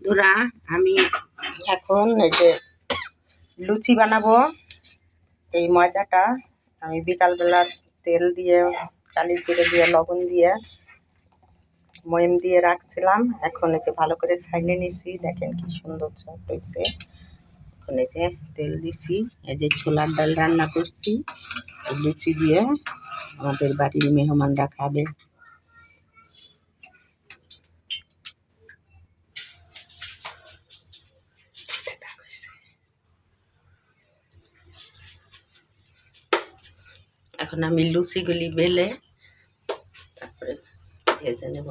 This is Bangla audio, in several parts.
বন্ধুরা, আমি এখন এই যে লুচি বানাবো। এই ময়দাটা আমি বিকালবেলা তেল দিয়ে, কালি জিরে দিয়ে, লবণ দিয়ে, ময়াম দিয়ে রাখছিলাম। এখন এই যে ভালো করে ছাইনে নিছি। দেখেন কি সুন্দর চপ হয়েছে। এখন এই যে তেল দিছি, এই যে ছোলার ডাল রান্না করছি, এই লুচি দিয়ে আমাদের বাড়ির মেহমানরা খাবে। এখন আমি লুচিগুলি বেলে তারপরে ভেজে নেব।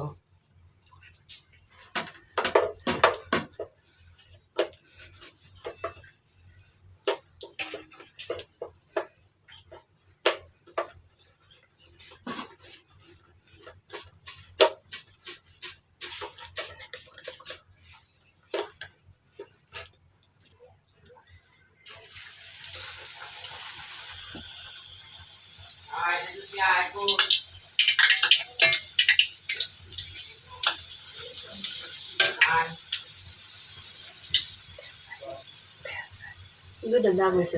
দুটো দাম হয়েছে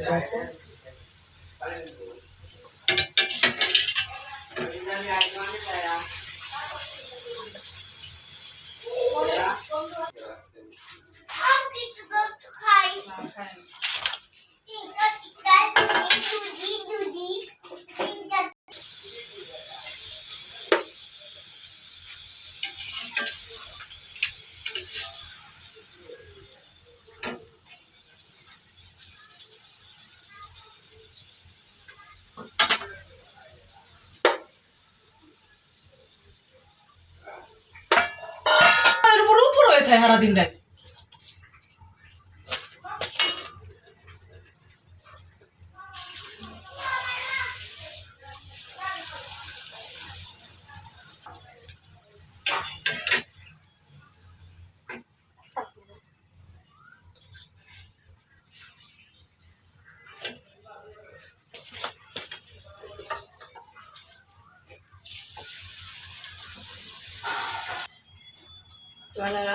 সারা দিন রাত।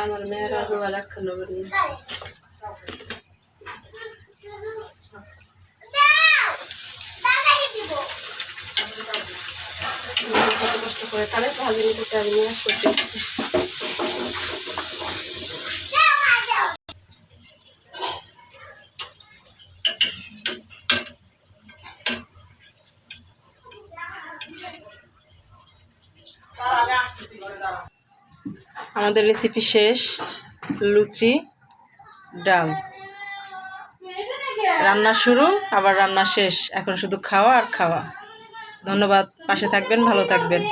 আমার মেয়েরা গোয়ালা খালো বলি কষ্ট করে তাহলে ভালো করতে আমি নিরাশ করতে। আমাদের রেসিপি শেষ। লুচি, ডাল রান্না শুরু, আবার রান্না শেষ। এখন শুধু খাওয়া আর খাওয়া। ধন্যবাদ। পাশে থাকবেন, ভালো থাকবেন।